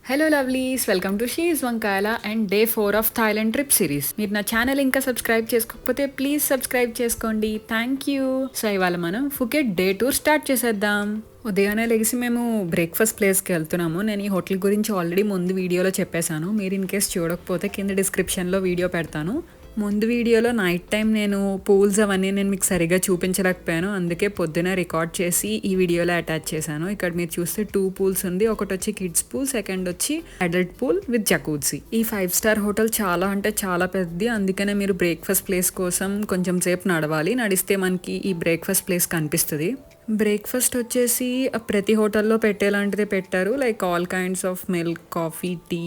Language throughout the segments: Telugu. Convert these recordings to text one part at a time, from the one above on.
Hello lovelies, welcome to Sheej Vankayala and day 4 of Thailand trip series. మీరు నా ఛానల్ ఇంకా సబ్స్క్రైబ్ చేసుకోకపోతే ప్లీజ్ సబ్స్క్రైబ్ చేసుకోండి. Thank you. సో ఇవాళ మనం ఫుకెట్ డే టూర్ స్టార్ట్ చేసేద్దాం. ఉదయాన్నే లేచి మేము బ్రేక్ఫాస్ట్ ప్లేస్కి వెళ్తున్నాము. నేను ఈ హోటల్ గురించి ఆల్రెడీ ముందు వీడియోలో చెప్పేశాను. మీరు ఇన్ కేస్ చూడకపోతే కింద డిస్క్రిప్షన్లో వీడియో పెడతాను. ముందు వీడియోలో నైట్ టైం నేను పూల్స్ అవన్నీ నేను మీకు సరిగా చూపించలేకపోయాను, అందుకే పొద్దున రికార్డ్ చేసి ఈ వీడియోలో అటాచ్ చేశాను. ఇక్కడ మీరు చూస్తే 2 పూల్స్ ఉంది. ఒకటి వచ్చి కిడ్స్ పూల్, సెకండ్ వచ్చి అడల్ట్ పూల్ విత్ జకూజీ. ఈ 5 స్టార్ హోటల్ చాలా అంటే చాలా పెద్దది, అందుకనే మీరు బ్రేక్ఫాస్ట్ ప్లేస్ కోసం కొంచెం సేపు నడవాలి. నడిస్తే మనకి ఈ బ్రేక్ఫాస్ట్ ప్లేస్ కనిపిస్తుంది. బ్రేక్ఫాస్ట్ వచ్చేసి ప్రతి హోటల్లో పెట్టేలాంటిదే పెట్టారు, like all kinds of milk, coffee, tea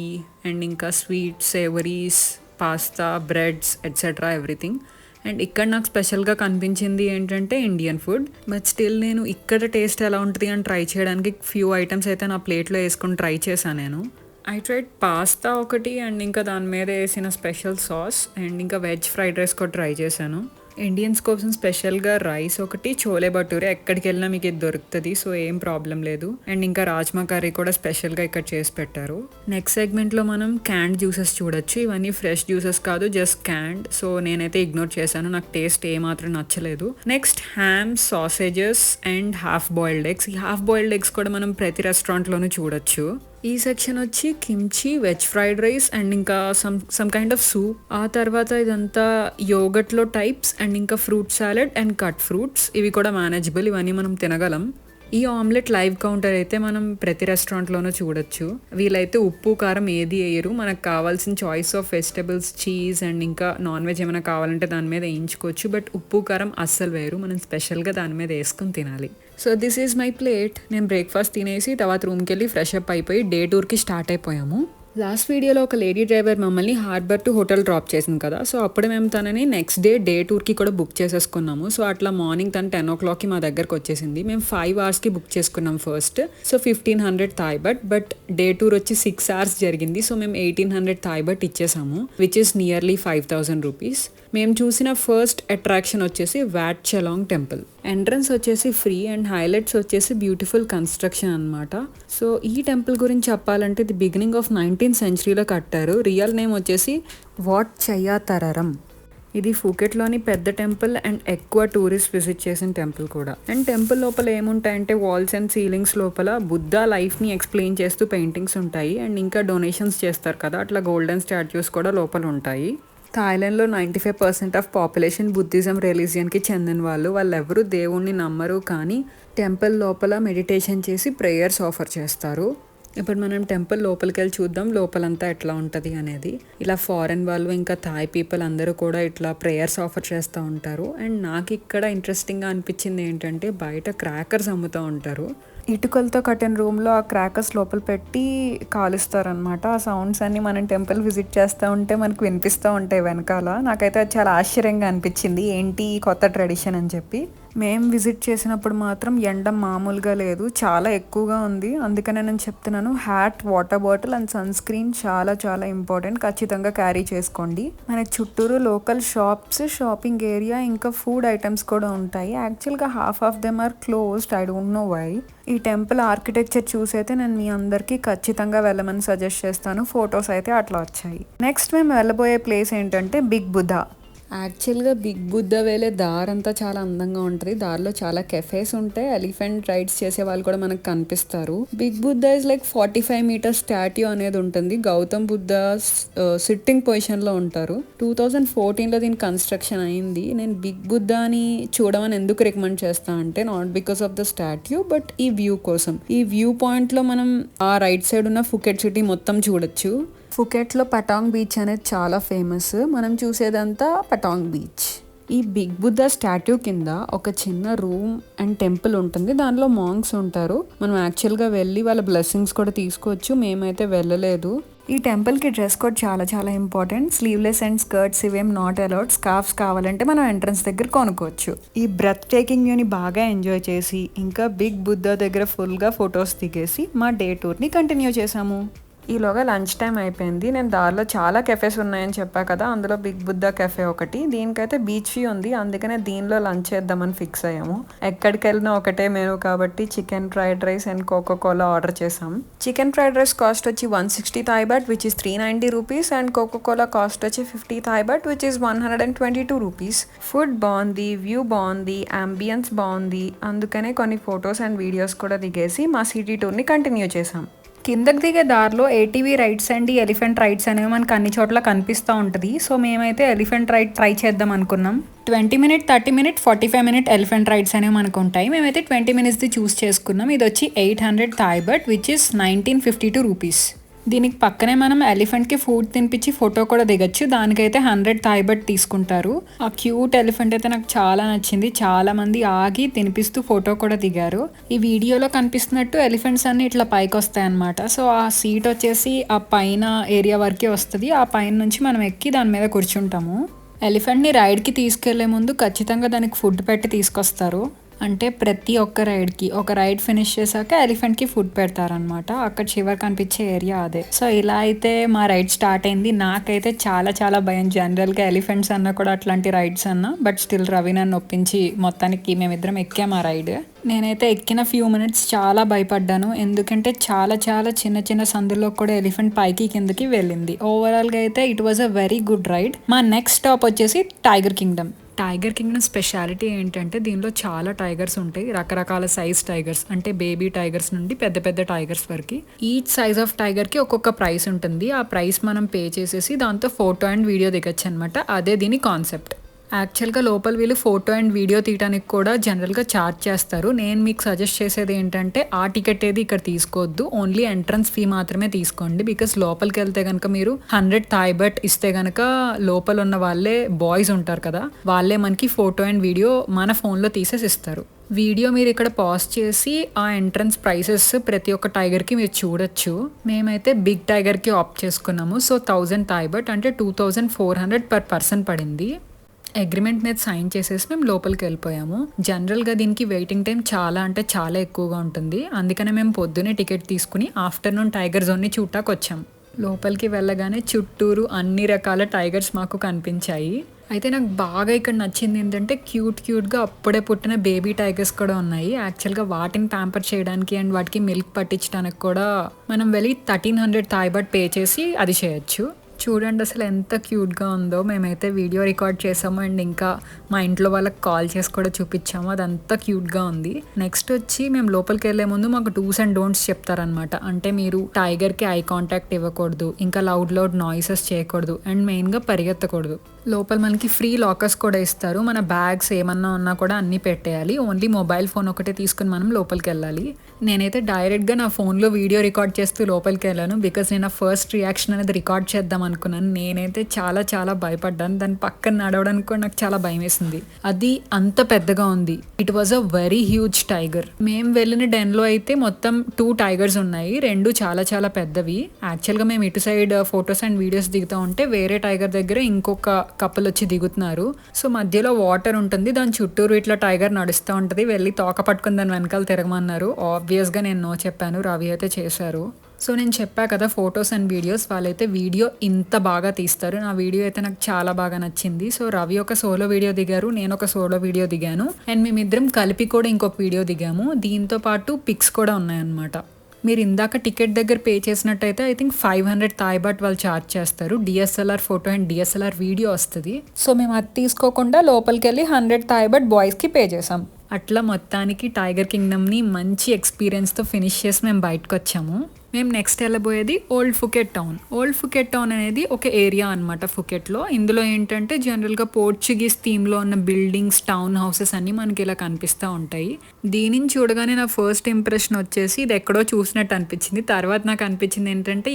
and ఇంకా sweet, savouries, pasta, breads etcetera everything. And ఇక్కడ నాకు స్పెషల్గా కనిపించింది ఏంటంటే ఇండియన్ ఫుడ్. బట్ స్టిల్ నేను ఇక్కడ టేస్ట్ ఎలా ఉంటుంది అని ట్రై చేయడానికి ఫ్యూ ఐటమ్స్ అయితే నా ప్లేట్లో వేసుకొని ట్రై చేశాను. నేను ఐ ట్రైడ్ పాస్తా ఒకటి అండ్ ఇంకా దాని మీద వేసిన స్పెషల్ సాస్ అండ్ ఇంకా వెజ్ ఫ్రైడ్ రైస్ కూడా ట్రై చేశాను. ఇండియన్స్ కోసం స్పెషల్గా రైస్ ఒకటి, చోలే భటూరే ఎక్కడికి వెళ్ళినా మీకు ఇది దొరుకుతుంది, సో ఏం ప్రాబ్లం లేదు. అండ్ ఇంకా రాజ్మా కర్రీ కూడా స్పెషల్గా ఇక్కడ చేసి పెట్టారు. నెక్స్ట్ సెగ్మెంట్లో మనం క్యాండ్ జ్యూసెస్ చూడొచ్చు. ఇవన్నీ ఫ్రెష్ జ్యూసెస్ కాదు, జస్ట్ క్యాండ్. సో నేనైతే ఇగ్నోర్ చేశాను, నాకు టేస్ట్ ఏమాత్రం నచ్చలేదు. Next ham, sausages and half boiled eggs. ఈ హాఫ్ బాయిల్డ్ ఎగ్స్ కూడా మనం ప్రతి రెస్టారెంట్లోనూ చూడొచ్చు. ఈ సెక్షన్ వచ్చి kimchi, veg fried rice and ఇంకా సమ్ కైండ్ ఆఫ్ సూప్. ఆ తర్వాత ఇదంతా యోగట్లో టైప్స్ అండ్ ఇంకా fruit salad and cut fruits. ఇవి కూడా మేనేజబుల్, ఇవన్నీ మనం తినగలం. ఈ ఆమ్లెట్ లైవ్ కౌంటర్ అయితే మనం ప్రతి రెస్టారెంట్లోనూ చూడొచ్చు. వీళ్ళైతే ఉప్పు కారం ఏది వేయరు. మనకు కావాల్సిన choice of vegetables, cheese and ఇంకా నాన్ వెజ్ ఏమైనా కావాలంటే దాని మీద వేయించుకోవచ్చు. బట్ ఉప్పు కారం అస్సలు వేయరు, మనం స్పెషల్గా దాని మీద వేసుకొని తినాలి. So this is my plate. నేను బ్రేక్ఫాస్ట్ తినేసి తర్వాత రూమ్కి వెళ్ళి ఫ్రెష్ అప్ అయిపోయి డే టూర్కి స్టార్ట్ అయిపోయాము. లాస్ట్ వీడియోలో ఒక లేడీ డ్రైవర్ మమ్మల్ని హార్బర్ టు హోటల్ డ్రాప్ చేసింది కదా, సో అప్పుడే మేము తనని నెక్స్ట్ డే టూర్కి కూడా బుక్ చేసేసుకున్నాము. సో అట్లా మార్నింగ్ తను 10 o'clockకి మా దగ్గరకు వచ్చేసింది. మేము 5 hours బుక్ చేసుకున్నాం first. So 1500 Thai baht. But day tour వచ్చి 6 hours జరిగింది. సో మేము 1800 థాయ్ బట్ ఇచ్చేసాము, విచ్ ఇస్ నియర్లీ 5000 రూపీస్. మేము చూసిన ఫస్ట్ అట్రాక్షన్ వచ్చేసి వాట్ చలాంగ్ టెంపుల్. ఎంట్రన్స్ వచ్చేసి ఫ్రీ అండ్ హైలైట్స్ వచ్చేసి బ్యూటిఫుల్ కన్స్ట్రక్షన్ అనమాట. సో ఈ టెంపుల్ గురించి చెప్పాలంటే ఇది బిగినింగ్ ఆఫ్ 19th century కట్టారు. రియల్ నేమ్ వచ్చేసి వాట్ చయాతరరం. ఇది ఫుకెట్లోని పెద్ద టెంపుల్ అండ్ ఎక్కువ టూరిస్ట్ విజిట్ చేసిన టెంపుల్ కూడా. అండ్ టెంపుల్ లోపల ఏముంటాయంటే వాల్స్ అండ్ సీలింగ్స్ లోపల బుద్ధ లైఫ్ని ఎక్స్ప్లెయిన్ చేస్తూ పెయింటింగ్స్ ఉంటాయి. అండ్ ఇంకా డొనేషన్స్ చేస్తారు కదా, అట్లా గోల్డెన్ స్టాట్యూస్ కూడా లోపల ఉంటాయి. థాయిలాండ్లో 95% ఆఫ్ పాపులేషన్ బుద్ధిజం రిలీజియన్కి చెందిన వాళ్ళు ఎవరు దేవుణ్ణి నమ్మరు, కానీ టెంపుల్ లోపల మెడిటేషన్ చేసి ప్రేయర్స్ ఆఫర్ చేస్తారు. ఇప్పుడు మనం టెంపుల్ లోపలికి వెళ్ళి చూద్దాం లోపలంతా ఎట్లా ఉంటుంది అనేది. ఇలా ఫారెన్ వాళ్ళు ఇంకా థాయ్ పీపుల్ అందరూ కూడా ఇట్లా ప్రేయర్స్ ఆఫర్ చేస్తూ ఉంటారు. అండ్ నాకు ఇక్కడ ఇంట్రెస్టింగ్గా అనిపించింది ఏంటంటే బయట క్రాకర్స్ అమ్ముతూ ఉంటారు. ఇటుకలతో కట్టిన రూమ్లో ఆ క్రాకర్స్ లోపల పెట్టి కాలుస్తారనమాట. ఆ సౌండ్స్ అన్ని మనం టెంపుల్ విజిట్ చేస్తూ ఉంటే మనకు వినిపిస్తూ ఉంటాయి వెనకాల. నాకైతే అది చాలా ఆశ్చర్యంగా అనిపించింది, ఏంటి కొత్త ట్రెడిషన్ అని చెప్పి. మేము విజిట్ చేసినప్పుడు మాత్రం ఎండ మామూలుగా లేదు, చాలా ఎక్కువగా ఉంది. అందుకనే నేను చెప్తున్నాను, hat, water bottle and sunscreen చాలా చాలా ఇంపార్టెంట్. ఖచ్చితంగా క్యారీ చేసుకోండి. మనకి చుట్టూరు లోకల్ షాప్స్, షాపింగ్ ఏరియా ఇంకా ఫుడ్ ఐటమ్స్ కూడా ఉంటాయి. యాక్చువల్గా half of them are closed, I don't know why. ఈ టెంపుల్ ఆర్కిటెక్చర్ చూసైతే నేను మీ అందరికీ ఖచ్చితంగా వెళ్ళమని సజెస్ట్ చేస్తాను. ఫొటోస్ అయితే అట్లా వచ్చాయి. నెక్స్ట్ మేము వెళ్ళబోయే ప్లేస్ ఏంటంటే బిగ్ బుద్ధా. యాక్చువల్గా బిగ్ బుద్ధ వేలే దారంతా చాలా అందంగా ఉంటుంది. దారిలో చాలా కెఫేస్ ఉంటాయి, ఎలిఫెంట్ రైడ్స్ చేసే వాళ్ళు కూడా మనకు కనిపిస్తారు. Big Buddha is like 45 meters statue అనేది ఉంటుంది. గౌతమ్ బుద్ధ సిట్టింగ్ పొజిషన్లో ఉంటారు. 2014లో దీని కన్స్ట్రక్షన్ అయింది. నేను బిగ్ బుద్ధ అని చూడమని ఎందుకు రికమెండ్ చేస్తా అంటే not because of the statue but ఈ వ్యూ కోసం. ఈ వ్యూ పాయింట్లో మనం ఆ రైట్ సైడ్ ఉన్న ఫుకెట్ సిటీ మొత్తం చూడొచ్చు. ఫుకెట్లో పటాంగ్ బీచ్ అనేది చాలా ఫేమస్. మనం చూసేదంతా పటాంగ్ బీచ్. ఈ బిగ్ బుద్ధ స్టాట్యూ కింద ఒక చిన్న రూమ్ అండ్ టెంపుల్ ఉంటుంది. దానిలో మాంగ్స్ ఉంటారు. మనం యాక్చువల్గా వెళ్ళి వాళ్ళ బ్లెస్సింగ్స్ కూడా తీసుకోవచ్చు. మేమైతే వెళ్ళలేదు. ఈ టెంపుల్కి డ్రెస్ కోడ్ చాలా చాలా ఇంపార్టెంట్. స్లీవ్లెస్ అండ్ స్కర్ట్స్ ఇవేం నాట్ అలౌడ్. స్కార్ఫ్స్ కావాలంటే మనం ఎంట్రన్స్ దగ్గర కొనుక్కోవచ్చు. ఈ బ్రెత్ టేకింగ్ వ్యూని బాగా ఎంజాయ్ చేసి ఇంకా బిగ్ బుద్ధ దగ్గర ఫుల్గా ఫొటోస్ దిగేసి మా డే టూర్ని కంటిన్యూ చేసాము. ఈలోగా లంచ్ టైం అయిపోయింది. నేను దారిలో చాలా కెఫేస్ ఉన్నాయని చెప్పా కదా, అందులో బిగ్ బుద్ధా కెఫే ఒకటి. దీనికైతే బీచ్ వ్యూ ఉంది, అందుకనే దీనిలో లంచ్ చేద్దామని ఫిక్స్ అయ్యాము. ఎక్కడికి వెళ్ళినా ఒకటే మెనూ కాబట్టి chicken fried rice and Coca Cola order చేసాం. చికెన్ ఫ్రైడ్ రైస్ కాస్ట్ వచ్చి 160 Thai baht which is 390 rupees and Coca Cola cost వచ్చి 50 Thai baht which is 122 rupees. Food బాగుంది, వ్యూ బాగుంది, అంబియన్స్ బాగుంది, అందుకనే కొన్ని ఫొటోస్ అండ్ వీడియోస్ కూడా దిగేసి మా సిటీ టూర్ని కంటిన్యూ చేసాం. కిందకి దిగే దారిలో ATV rides and elephant rides అనేవి మనకు అన్ని చోట్ల కనిపిస్తూ ఉంటుంది. సో మేమైతే ఎలిఫెంట్ రైడ్ ట్రై చేద్దాం అనుకున్నాం. 20 minute, 30 minute, 45 minute elephant rides అనేవి మనకు ఉంటాయి. మేమైతే 20 మినిట్స్ది చూస్ చేసుకున్నాం. ఇది వచ్చి 800 Thai baht which is 1952 rupees. దీనికి పక్కనే మనం ఎలిఫెంట్కి ఫుడ్ తినిపించి ఫోటో కూడా దిగచ్చు. దానికైతే 100 థాయ్ బాట్ తీసుకుంటారు. ఆ క్యూట్ ఎలిఫెంట్ అయితే నాకు చాలా నచ్చింది. చాలా మంది ఆగి తినిపిస్తూ ఫోటో కూడా దిగారు. ఈ వీడియోలో కనిపిస్తున్నట్టు ఎలిఫెంట్స్ అన్ని ఇట్లా పైకి వస్తాయి అన్నమాట. సో ఆ సీట్ వచ్చేసి ఆ పైన ఏరియా వరకే వస్తుంది. ఆ పైన నుంచి మనం ఎక్కి దాని మీద కూర్చుంటాము. ఎలిఫెంట్ని రైడ్కి తీసుకెళ్లే ముందు ఖచ్చితంగా దానికి ఫుడ్ పెట్టి తీసుకొస్తారు. అంటే ప్రతి ఒక్క రైడ్కి ఒక రైడ్ ఫినిష్ చేశాక ఎలిఫెంట్కి ఫుడ్ పెడతారనమాట. అక్కడ చివరి కనిపించే ఏరియా అదే. సో ఇలా అయితే మా రైడ్ స్టార్ట్ అయింది. నాకైతే చాలా చాలా భయం. జనరల్గా ఎలిఫెంట్స్ అన్నా కూడా అట్లాంటి రైడ్స్ అన్నా, బట్ స్టిల్ రవి నన్ను ఒప్పించి మొత్తానికి మేమిద్దరం ఎక్కాము ఆ రైడ్. నేనైతే ఎక్కిన ఫ్యూ మినిట్స్ చాలా భయపడ్డాను, ఎందుకంటే చాలా చాలా చిన్న చిన్న సందుల్లో కూడా ఎలిఫెంట్ పైకి కిందకి వెళ్ళింది. ఓవరాల్గా అయితే it was a very good ride. మా నెక్స్ట్ స్టాప్ వచ్చేసి tiger kingdom. Tiger kingdom speciality ఏంటంటే దీనిలో చాలా టైగర్స్ ఉంటాయి. రకరకాల సైజ్ టైగర్స్, అంటే బేబీ టైగర్స్ నుండి పెద్ద పెద్ద టైగర్స్ వరకు. ఈచ్ సైజ్ ఆఫ్ టైగర్కి ఒక్కొక్క ప్రైస్ ఉంటుంది. ఆ ప్రైస్ మనం పే చేసేసి దాంతో ఫోటో అండ్ వీడియో దిగచ్చు అనమాట. అదే దీని కాన్సెప్ట్. యాక్చువల్గా లోపల వీళ్ళు ఫోటో అండ్ వీడియో తీయడానికి కూడా జనరల్గా ఛార్జ్ చేస్తారు. నేను మీకు సజెస్ట్ చేసేది ఏంటంటే ఆ టికెట్ ఏది ఇక్కడ తీసుకోవద్దు, ఓన్లీ ఎంట్రన్స్ ఫీ మాత్రమే తీసుకోండి. బికాస్ లోపలికి వెళ్తే కనుక మీరు 100 థాయ్ బాట్ ఇస్తే కనుక లోపల ఉన్న వాళ్ళే బాయ్స్ ఉంటారు కదా, వాళ్ళే మనకి ఫోటో అండ్ వీడియో మన ఫోన్లో తీసేసి ఇస్తారు. వీడియో మీరు ఇక్కడ పాజ్ చేసి ఆ ఎంట్రన్స్ ప్రైసెస్ ప్రతి ఒక్క టైగర్కి మీరు చూడొచ్చు. మేమైతే బిగ్ టైగర్కి ఆప్ట్ చేసుకున్నాము. సో 1000 థాయ్ బాట్ అంటే 2400 పర్ పర్సన్ పడింది. అగ్రిమెంట్ మీద సైన్ చేసేసి మేము లోపలికి వెళ్ళిపోయాము. జనరల్గా దీనికి వెయిటింగ్ టైం చాలా అంటే చాలా ఎక్కువగా ఉంటుంది. అందుకనే మేము పొద్దునే టికెట్ తీసుకుని ఆఫ్టర్నూన్ టైగర్ జోన్ని చూడటానికి వచ్చాము. లోపలికి వెళ్ళగానే చుట్టూరు అన్ని రకాల టైగర్స్ మాకు కనిపించాయి. అయితే నాకు బాగా ఇక్కడ నచ్చింది ఏంటంటే క్యూట్గా అప్పుడే పుట్టిన బేబీ టైగర్స్ కూడా ఉన్నాయి. యాక్చువల్గా వాటిని ప్యాంపర్ చేయడానికి అండ్ వాటికి మిల్క్ పట్టించడానికి కూడా మనం వెళ్ళి 1300 థాయ్ బాట్ పే చేసి అది చేయొచ్చు. చూడండి అసలు ఎంత క్యూట్గా ఉందో. మేమైతే వీడియో రికార్డ్ చేసాము అండ్ ఇంకా మా ఇంట్లో వాళ్ళకి కాల్ చేసి కూడా చూపించాము. అదంతా క్యూట్గా ఉంది. నెక్స్ట్ వచ్చి మేము లోపలికి వెళ్ళే ముందు మాకు డూస్ అండ్ డోంట్స్ చెప్తారనమాట. అంటే మీరు టైగర్కి ఐ కాంటాక్ట్ ఇవ్వకూడదు, ఇంకా లౌడ్ నాయిసెస్ చేయకూడదు అండ్ మెయిన్గా పరిగెత్తకూడదు. లోపల మనకి ఫ్రీ లాకర్స్ కూడా ఇస్తారు. మన బ్యాగ్స్ ఏమన్నా ఉన్నా కూడా అన్నీ పెట్టేయాలి. ఓన్లీ మొబైల్ ఫోన్ ఒకటే తీసుకుని మనం లోపలికి వెళ్ళాలి. నేనైతే డైరెక్ట్గా నా ఫోన్లో వీడియో రికార్డ్ చేస్తూ లోపలికి వెళ్ళాను. బికాస్ నేను నా ఫస్ట్ రియాక్షన్ అనేది రికార్డ్ చేద్దాం అనుకున్నాను. నేనైతే చాలా చాలా భయపడ్డాను. దాని పక్కన నడవడానికి కూడా నాకు చాలా భయం వేసింది. అది అంత పెద్దగా ఉంది. It was a very huge tiger. మేము వెళ్ళిన డెన్లో అయితే మొత్తం 2 టైగర్స్ ఉన్నాయి. 2 చాలా చాలా పెద్దవి. యాక్చువల్గా మేము ఇటు సైడ్ ఫొటోస్ అండ్ వీడియోస్ దిగుతూ ఉంటే వేరే టైగర్ దగ్గర ఇంకొక కపుల్ వచ్చి దిగుతున్నారు. సో మధ్యలో వాటర్ ఉంటుంది, దాని చుట్టూరు ఇట్లా టైగర్ నడుస్తూ ఉంటుంది. వెళ్ళి తోక పట్టుకుని దాని వెనకాల తిరగమన్నారు. ఆబ్వియస్గా నేను నో చెప్పాను, రవి అయితే చేశారు. సో నేను చెప్పా కదా ఫొటోస్ అండ్ వీడియోస్, వాళ్ళైతే వీడియో ఇంత బాగా తీస్తారు. నా వీడియో అయితే నాకు చాలా బాగా నచ్చింది. సో రవి ఒక సోలో వీడియో దిగారు, నేను ఒక సోలో వీడియో దిగాను అండ్ మేమిద్దరం కలిపి కూడా ఇంకొక వీడియో దిగాము. దీంతో పాటు పిక్స్ కూడా ఉన్నాయన్నమాట. మీరు ఇందాక టికెట్ దగ్గర పే చేసినట్టయితే ఐ థింక్ 500 థాయ్ బాట్ వాళ్ళు ఛార్జ్ చేస్తారు. DSLR photo and DSLR video వస్తుంది. సో మేము అది తీసుకోకుండా లోపలికి వెళ్ళి 100 థాయ్ బాట్ బాయ్స్కి పే చేసాం. అట్లా మొత్తానికి టైగర్ కింగ్డమ్ని మంచి ఎక్స్పీరియన్స్తో ఫినిష్ చేసి మేము బయటకు వచ్చాము. మేము నెక్స్ట్ వెళ్ళబోయేది old Phuket town. Old Phuket town అనేది ఒక ఏరియా అనమాట ఫుకెట్లో. ఇందులో ఏంటంటే జనరల్గా పోర్చుగీస్ థీమ్లో ఉన్న బిల్డింగ్స్, టౌన్ హౌసెస్ అన్నీ మనకి ఇలా కనిపిస్తూ ఉంటాయి. దీనిని చూడగానే నా ఫస్ట్ ఇంప్రెషన్ వచ్చేసి ఇది ఎక్కడో చూసినట్టు అనిపించింది. తర్వాత నాకు అనిపించింది ఏంటంటే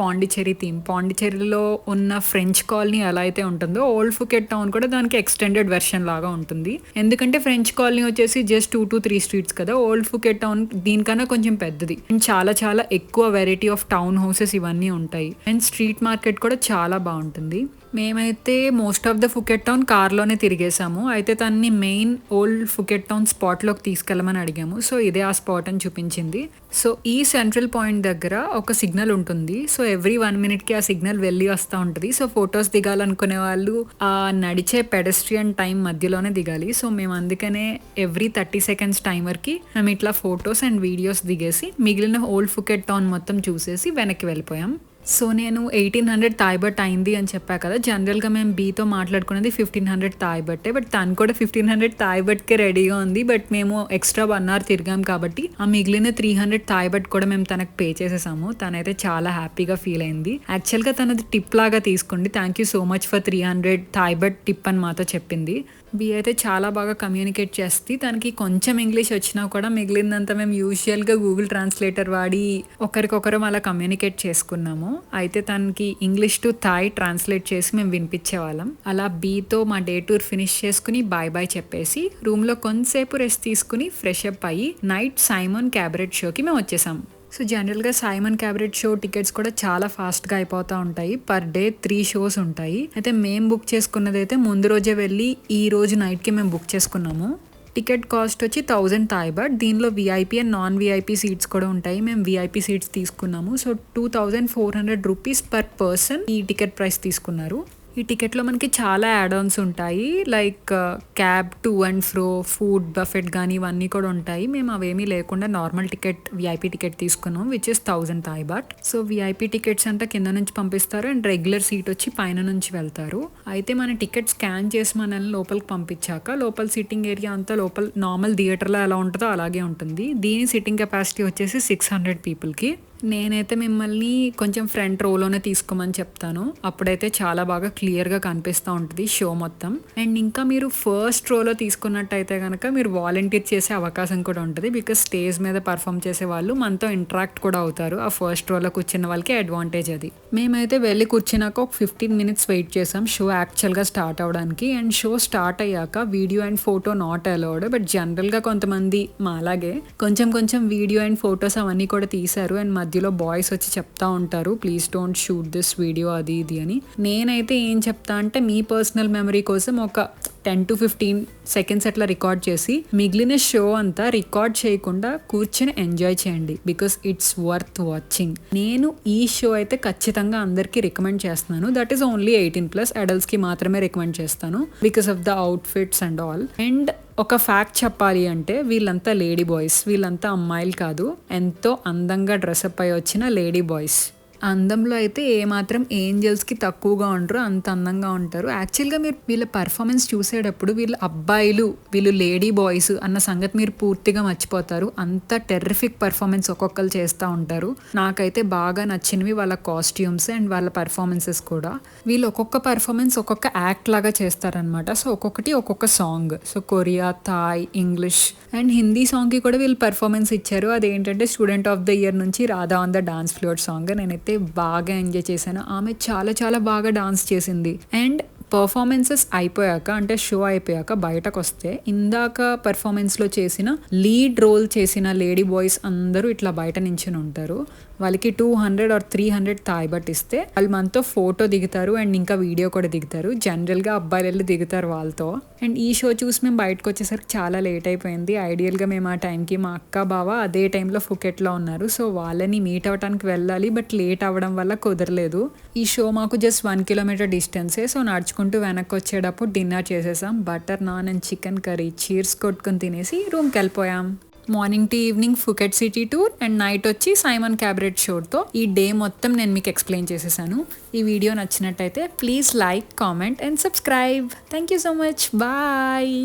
పాండిచ్చేరి థీమ్. పాండిచ్చేరిలో ఉన్న ఫ్రెంచ్ కాలనీ ఎలా అయితే ఉంటుందో ఓల్డ్ ఫుకెట్ టౌన్ కూడా దానికి ఎక్స్టెండెడ్ వెర్షన్ లాగా ఉంటుంది. ఎందుకంటే ఫ్రెంచ్ కాలనీ వచ్చేసి జస్ట్ 2 to 3 స్ట్రీట్స్ కదా, ఓల్డ్ ఫుకెట్ టౌన్ దీనికన్నా కొంచెం పెద్దది అండ్ చాలా చాలా ఎక్కువ వెరైటీ ఆఫ్ టౌన్ హౌసెస్ ఇవన్నీ ఉంటాయి. అండ్ స్ట్రీట్ మార్కెట్ కూడా చాలా బాగుంటుంది. మేమైతే most of the Phuket town కార్లోనే తిరిగేసాము. అయితే తనని మెయిన్ ఓల్డ్ ఫుకెట్ టౌన్ స్పాట్లోకి తీసుకెళ్ళమని అడిగాము. సో ఇదే ఆ స్పాట్ అని చూపించింది. సో ఈ సెంట్రల్ పాయింట్ దగ్గర ఒక సిగ్నల్ ఉంటుంది. సో ఎవ్రీ 1 minute ఆ సిగ్నల్ వెళ్ళి వస్తూ ఉంటుంది. సో ఫొటోస్ దిగాలనుకునే వాళ్ళు ఆ నడిచే పెడస్ట్రియన్ టైం మధ్యలోనే దిగాలి. సో మేము అందుకనే ఎవ్రీ 30 seconds టైమర్కి మేము ఇట్లా ఫొటోస్ అండ్ వీడియోస్ దిగేసి మిగిలిన ఓల్డ్ ఫుకెట్ టౌన్ మొత్తం చూసేసి వెనక్కి వెళ్ళిపోయాం. సో నేను 1800 థాయ్ బట్ అయింది అని చెప్పా కదా. జనరల్గా మేము బీతో మాట్లాడుకున్నది 1500 థాయ్ బట్టే. బట్ తను కూడా 1500 థాయ్ బట్కే రెడీగా ఉంది. బట్ మేము ఎక్స్ట్రా 1 hour తిరిగాం కాబట్టి ఆ మిగిలిన 300 థాయ్ బట్ కూడా మేము తనకు పే చేసేసాము. తనైతే చాలా హ్యాపీగా ఫీల్ అయింది. యాక్చువల్గా తనది టిప్ లాగా తీసుకోండి, thank you so much for 300 Thai baht tip అని మాతో చెప్పింది. బి అయితే చాలా బాగా కమ్యూనికేట్ చేస్తుంది. తనకి కొంచెం ఇంగ్లీష్ వచ్చినా కూడా మిగిలిందంతా మేము యూజువల్గా గూగుల్ ట్రాన్స్లేటర్ వాడి ఒకరికొకరం అలా కమ్యూనికేట్ చేసుకున్నాము. అయితే తనకి ఇంగ్లీష్ టు థాయ్ ట్రాన్స్లేట్ చేసి మేము వినిపించేవాళ్ళం. అలా బీతో మా డే టూర్ ఫినిష్ చేసుకుని బాయ్ బాయ్ చెప్పేసి రూమ్లో కొంతసేపు రెస్ట్ తీసుకుని ఫ్రెష్ అప్ అయ్యి నైట్ సైమన్ క్యాబరెట్ షోకి మేము వచ్చేసాం. సో జనరల్గా సైమన్ క్యాబరెట్ షో టికెట్స్ కూడా చాలా ఫాస్ట్గా అయిపోతూ ఉంటాయి. పర్ డే 3 shows ఉంటాయి. అయితే మేము బుక్ చేసుకున్నది అయితే ముందు రోజే వెళ్ళి ఈ రోజు నైట్కి మేము బుక్ చేసుకున్నాము. టికెట్ కాస్ట్ వచ్చి 1000 థాయ్ బట్. దీనిలో VIP and non VIP seats కూడా ఉంటాయి. మేము విఐపీ సీట్స్ తీసుకున్నాము. సో 2400 రూపీస్ పర్ పర్సన్ ఈ టికెట్ ప్రైస్ తీసుకున్నారు. ఈ టికెట్లో మనకి చాలా యాడ్ ఆన్స్ ఉంటాయి. Like cab to and fro, food buffet కానీ ఇవన్నీ కూడా ఉంటాయి. మేము అవేమీ లేకుండా నార్మల్ టికెట్ విఐపీ టికెట్ తీసుకున్నాం which is 1000 Thai baht. So VIP tickets అంటే కింద నుంచి పంపిస్తారు అండ్ రెగ్యులర్ సీట్ వచ్చి పైన నుంచి వెళ్తారు. అయితే మన టికెట్ స్కాన్ చేసి మనల్ని లోపలికి పంపించాక లోపల సిట్టింగ్ ఏరియా అంతా లోపల నార్మల్ థియేటర్లో ఎలా ఉంటుందో అలాగే ఉంటుంది. దీని సిట్టింగ్ కెపాసిటీ వచ్చేసి 600 పీపుల్కి. నేనైతే మిమ్మల్ని కొంచెం ఫ్రంట్ రోలోనే తీసుకోమని చెప్తాను. అప్పుడైతే చాలా బాగా క్లియర్గా కనిపిస్తూ ఉంటుంది షో మొత్తం. అండ్ ఇంకా మీరు ఫస్ట్ రోలో తీసుకున్నట్టయితే కనుక మీరు వాలంటీర్ చేసే అవకాశం కూడా ఉంటుంది. బికాస్ స్టేజ్ మీద పర్ఫామ్ చేసే వాళ్ళు మనతో ఇంటరాక్ట్ కూడా అవుతారు. ఆ ఫస్ట్ రోలో కూర్చున్న వాళ్ళకి అడ్వాంటేజ్ అది. మేమైతే వెళ్ళి కూర్చున్నాక ఒక 15 minutes వెయిట్ చేసాం షో యాక్చువల్గా స్టార్ట్ అవడానికి. అండ్ షో స్టార్ట్ అయ్యాక video and photo not allowed. But జనరల్గా కొంతమంది మా అలాగే కొంచెం వీడియో అండ్ ఫొటోస్ అవన్నీ కూడా తీశారు. అండ్ మధ్యలో బాయ్స్ వచ్చి చెప్తా ఉంటారు please don't shoot this video అది ఇది అని. నేనైతే ఏం చెప్తా అంటే మీ పర్సనల్ మెమరీ కోసం ఒక 10 to 15 seconds అట్లా రికార్డ్ చేసి మిగిలిన షో అంతా రికార్డ్ చేయకుండా కూర్చొని ఎంజాయ్ చేయండి. Because it's worth watching. నేను ఈ షో అయితే ఖచ్చితంగా అందరికీ రికమెండ్ చేస్తున్నాను. That is only 18+. అడల్ట్స్కి మాత్రమే రికమెండ్ చేస్తాను because of the outfits and all. And ఒక ఫ్యాక్ట్ చెప్పాలి అంటే వీళ్ళంతా లేడీ బాయ్స్, వీళ్ళంతా అమ్మాయిలు కాదు. ఎంతో అందంగా డ్రెస్అప్ అయి వచ్చిన లేడీ బాయ్స్. అందంలో అయితే ఏమాత్రం ఏంజల్స్కి తక్కువగా ఉండరు, అంత అందంగా ఉంటారు. యాక్చువల్గా మీరు వీళ్ళ పర్ఫార్మెన్స్ చూసేటప్పుడు వీళ్ళు అబ్బాయిలు వీళ్ళు లేడీ బాయ్స్ అన్న సంగతి మీరు పూర్తిగా మర్చిపోతారు. అంత టెర్రిఫిక్ పర్ఫార్మెన్స్ ఒక్కొక్కరు చేస్తూ ఉంటారు. నాకైతే బాగా నచ్చినవి వాళ్ళ కాస్ట్యూమ్స్ అండ్ వాళ్ళ పర్ఫార్మెన్సెస్ కూడా. వీళ్ళు ఒక్కొక్క పర్ఫార్మెన్స్ ఒక్కొక్క యాక్ట్ లాగా చేస్తారనమాట. సో ఒక్కొక్కటి ఒక్కొక్క song. So Korea, Thai, English and Hindi సాంగ్కి కూడా వీళ్ళు పర్ఫార్మెన్స్ ఇచ్చారు. అదేంటంటే స్టూడెంట్ ఆఫ్ ద ఇయర్ నుంచి Radha on the dance floor song. నేనైతే బాగా ఎంజాయ్ చేశాను. ఆమె చాలా బాగా డాన్స్ చేసింది. అండ్ పర్ఫార్మెన్సెస్ అయిపోయాక అంటే షో అయిపోయాక బయటకు వస్తే ఇందాక పర్ఫార్మెన్స్లో చేసిన లీడ్ రోల్ చేసిన లేడీ బాయ్స్ అందరూ ఇట్లా బయట నించుని ఉంటారు. వాళ్ళకి 200 or 300 థాయ్ బట్ ఇస్తే వాళ్ళు మనతో ఫోటో దిగుతారు అండ్ ఇంకా వీడియో కూడా దిగుతారు. జనరల్గా అబ్బాయిలు వెళ్ళి దిగుతారు వాళ్ళతో. అండ్ ఈ షో చూసి మేము బయటకు వచ్చేసరికి చాలా లేట్ అయిపోయింది. ఐడియల్గా మేము ఆ టైంకి మా అక్క బావ అదే టైంలో ఫుకెట్లో ఉన్నారు. సో వాళ్ళని మీట్ అవ్వడానికి వెళ్ళాలి. బట్ లేట్ అవ్వడం వల్ల కుదరలేదు. ఈ షో మాకు జస్ట్ 1 kilometer డిస్టెన్సే. సో నడుచుకుంటూ వెనక్కి వచ్చేటప్పుడు డిన్నర్ చేసేసాం. Butter non and chicken curry cheers కొట్టుకొని తినేసి రూమ్కి వెళ్ళిపోయాం. Morning to evening Phuket city tour and night వచ్చి సైమన్ క్యాబరెట్ షోతో ఈ డే మొత్తం నేను మీకు ఎక్స్ప్లెయిన్ చేసేసాను. ఈ వీడియో నచ్చినట్టయితే please like, comment and subscribe. Thank you so much. Bye.